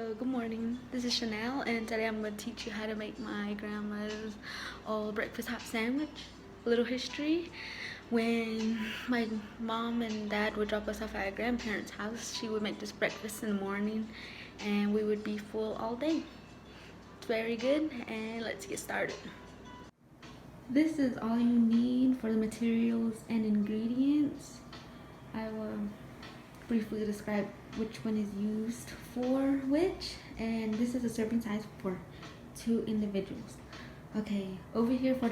So good morning, this is Chanel, and today I'm going to teach you how to make my grandma's old breakfast hot sandwich. A little history: when my mom and dad would drop us off at our grandparents' house, she would make this breakfast in the morning and we would be full all day. It's very good, and let's get started. This is all you need for the materials and ingredients. I will briefly describe which one is used for which, and this is a serving size for 2 individuals. Okay, over here for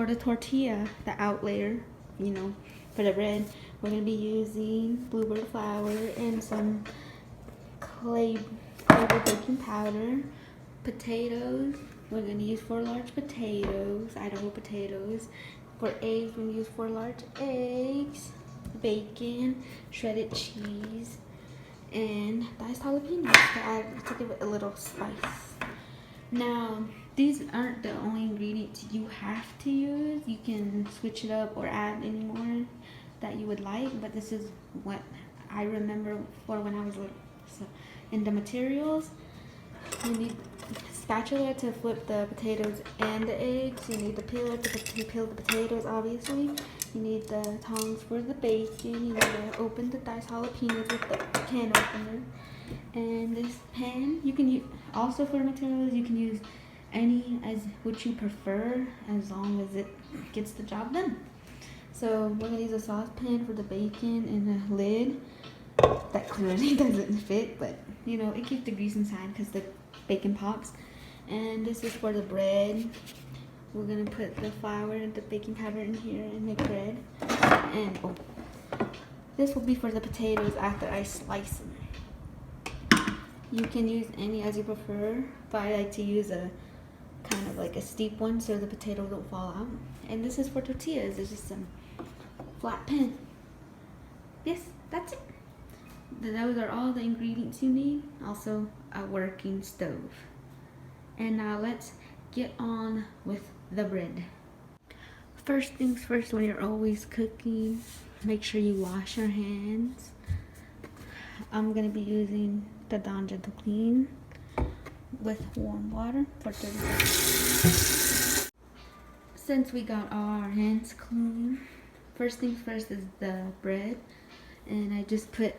the tortilla, the out layer, for the bread, we're gonna be using bluebird flour and some clay baking powder. Potatoes, we're gonna use 4 large potatoes, Idaho potatoes. For eggs, we're gonna use 4 large eggs. Bacon, shredded cheese, and diced jalapenos to give it a little spice. Now, these aren't the only ingredients you have to use. You can switch it up or add any more that you would like, but this is what I remember for when I was little. So, in the materials, you need a spatula to flip the potatoes and the eggs. You need the peeler to peel the potatoes, obviously. You need the tongs for the bacon. You need to open the diced jalapenos with the can opener. And this pan, you can use, also for materials, you can use any as which you prefer, as long as it gets the job done. So we're gonna use a saucepan for the bacon and a lid that clearly doesn't fit, but it keeps the grease inside because the bacon pops. And this is for the bread. We're gonna put the flour and the baking powder in here and make bread. And this will be for the potatoes after I slice them. You can use any as you prefer, but I like to use a kind of like a steep one so the potato don't fall out. And this is for tortillas. It's just some flat pan. Yes, that's it. Those are all the ingredients you need. Also, a working stove. And now let's get on with the bread. First things first, when you're always cooking, make sure you wash your hands. I'm gonna be using the Dawn Gentle Clean with warm water for 30 minutes. Since we got our hands clean, first things first is the bread, and I just put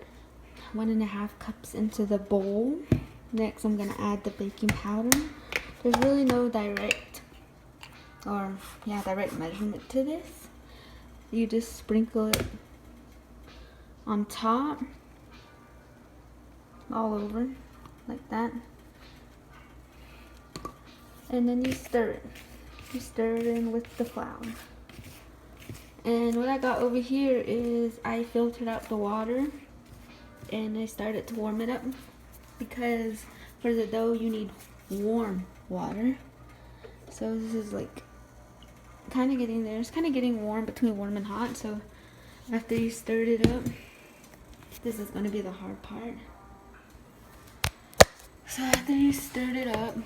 1.5 cups into the bowl. Next, I'm gonna add the baking powder. There's really no direct measurement to this. You just sprinkle it on top, all over, like that. And then you stir it. You stir it in with the flour. And what I got over here is I filtered out the water and I started to warm it up, because for the dough you need warm water. So this is like kind of getting there. It's kind of getting warm, between warm and hot. So after you stirred it up, this is going to be the hard part. So after you stirred it up,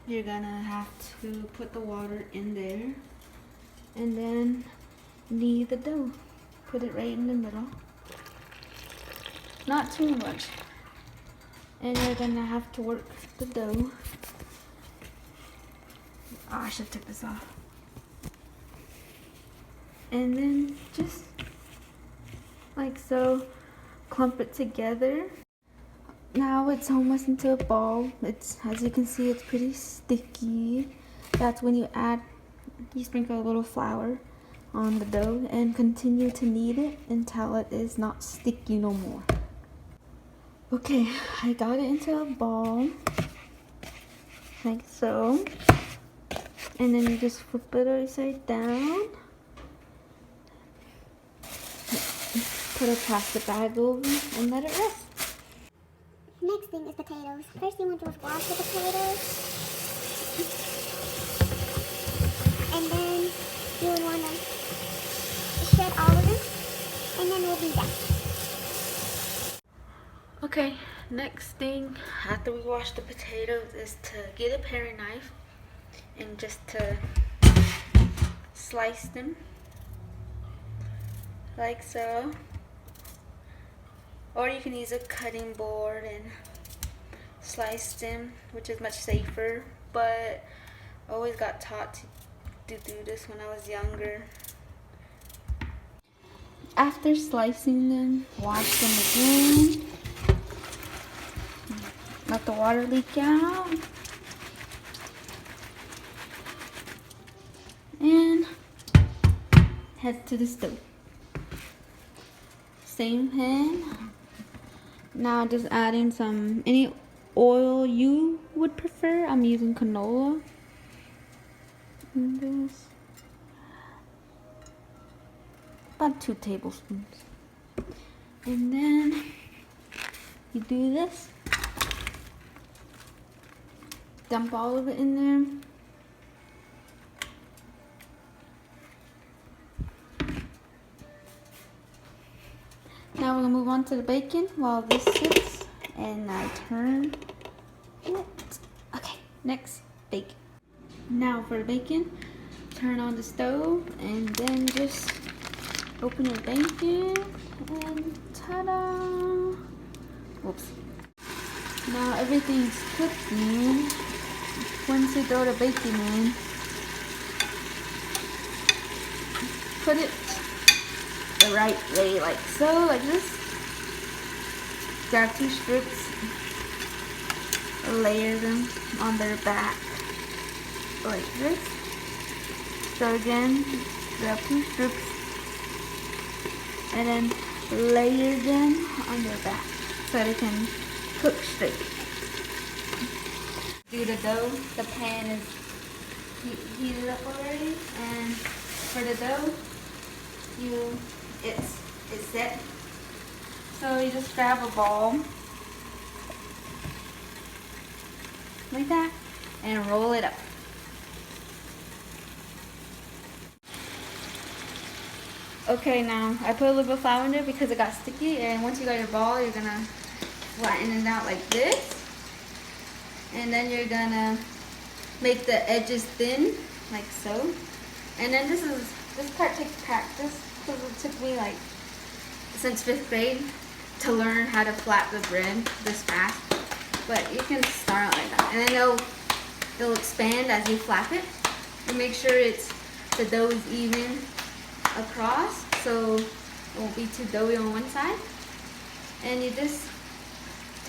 you're gonna have to put the water in there and then knead the dough. Put it right in the middle, not too much. And you're gonna have to work the dough. Oh, I should take this off. And then just like so, clump it together. Now it's almost into a ball. It's, as you can see, it's pretty sticky. That's when you sprinkle a little flour on the dough and continue to knead it until it is not sticky no more. Okay, I got it into a ball, like so. And then you just flip it upside down. Put a plastic bag over and let it rest. Next thing is potatoes. First you want to wash the potatoes. And then you would want to shred all of them. And then we'll be done. Okay, next thing after we wash the potatoes is to get a paring knife and just to slice them like so. Or you can use a cutting board and slice them, which is much safer, but I always got taught to do this when I was younger. After slicing them, wash them again. Let the water leak out. And head to the stove. Same pan. Now just adding any oil you would prefer. I'm using canola. And this. About 2 tablespoons. And then you do this. Dump all of it in there. Now we're gonna move on to the bacon while this sits, and I turn it. Okay, next, bacon. Now for the bacon, turn on the stove and then just open your bacon and ta-da! Whoops. Now everything's cooking. Once you throw the bacon in, put it the right way, like so, like this. Grab 2 strips, layer them on their back, like this. So again, grab 2 strips, and then layer them on their back so they can cook straight. Do the dough. The pan is heated up already, and for the dough, it's set. So you just grab a ball like that and roll it up. Okay, now I put a little bit of flour in there because it got sticky, and once you got your ball, you're gonna flatten it out like this. And then you're gonna make the edges thin, like so. And then this part takes practice, because it took me like since 5th grade to learn how to flap the bread this fast. But you can start out like that, and then it'll expand as you flap it. And make sure the dough is even across, so it won't be too doughy on one side. And you just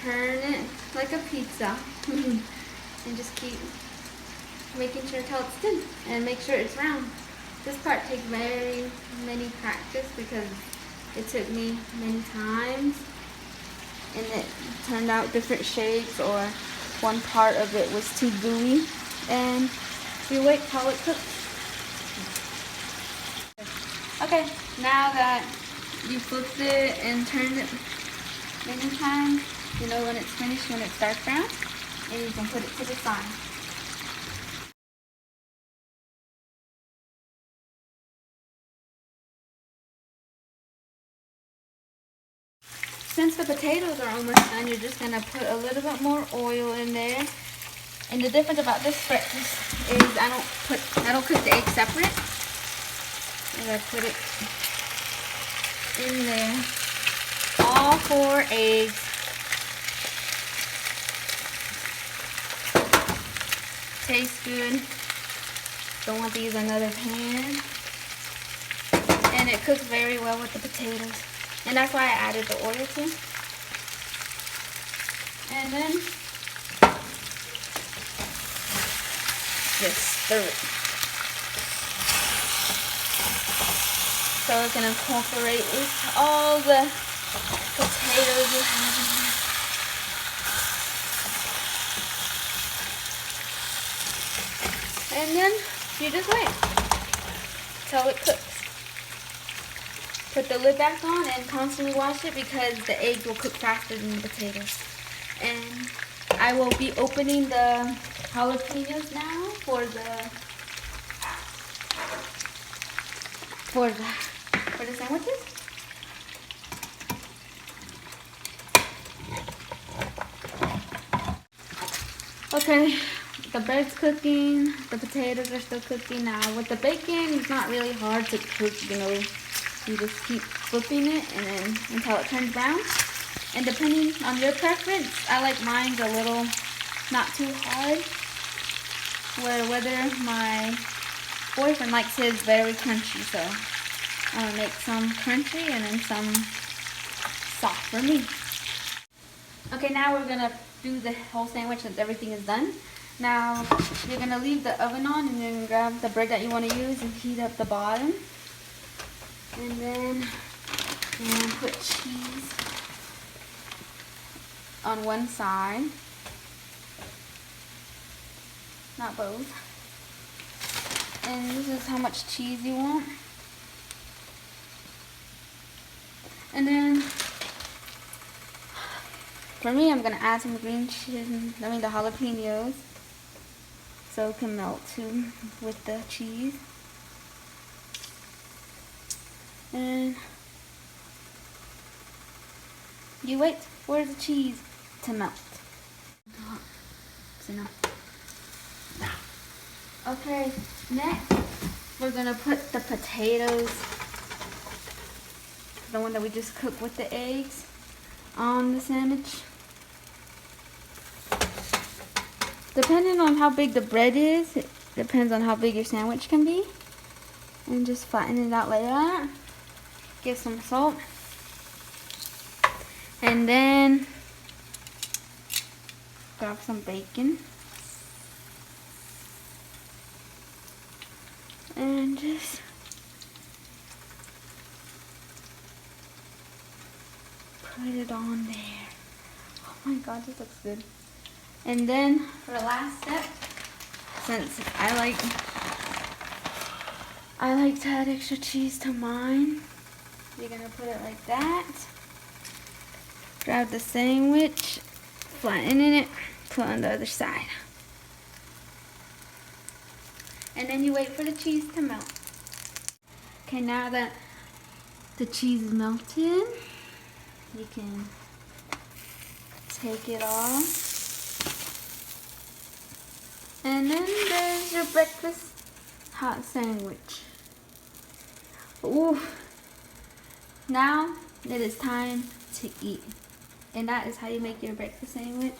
turn it like a pizza and just keep making sure till it's thin and make sure it's round. This part takes very many practice because it took me many times, and it turned out different shapes, or one part of it was too gooey, and you wait till it cooks. Okay, now that you flipped it and turned it many times, you know when it's finished, when it's dark brown, and you can put it to the side. Since the potatoes are almost done, you're just gonna put a little bit more oil in there. And the difference about this breakfast is I don't cook the egg separate. And I put it in there. All 4 eggs. Tastes good. Don't want to use another pan. And it cooks very well with the potatoes. And that's why I added the oil too. And then just stir it. So it can incorporate with all the potatoes you have in there. And then you just wait till it cooks. Put the lid back on and constantly wash it because the eggs will cook faster than the potatoes. And I will be opening the jalapenos now for the sandwiches. Okay, the bread's cooking, the potatoes are still cooking. Now with the bacon, it's not really hard to cook, you know. You just keep flipping it and then until it turns brown. And depending on your preference, I like mine a little not too hard. Whether my boyfriend likes his very crunchy, so I'm gonna make some crunchy and then some soft for me. Okay, now we're gonna do the whole sandwich since everything is done. Now you're gonna leave the oven on and then grab the bread that you want to use and heat up the bottom. And then put cheese on one side, not both. And this is how much cheese you want. And then for me, I'm gonna add some green cheese, the jalapenos, so it can melt too with the cheese. And you wait for the cheese to melt. So now. Okay, next we're gonna put the potatoes, the one that we just cooked with the eggs, on the sandwich. Depending on how big the bread is, it depends on how big your sandwich can be. And just flatten it out like that. Give some salt. And then grab some bacon. And just put it on there. Oh my god, this looks good. And then for the last step, since I like to add extra cheese to mine, you're gonna put it like that. Grab the sandwich, flatten it, put on the other side. And then you wait for the cheese to melt. Okay, now that the cheese is melted, you can take it off. And then there's your breakfast hot sandwich. Ooh. Now it is time to eat. And that is how you make your breakfast sandwich.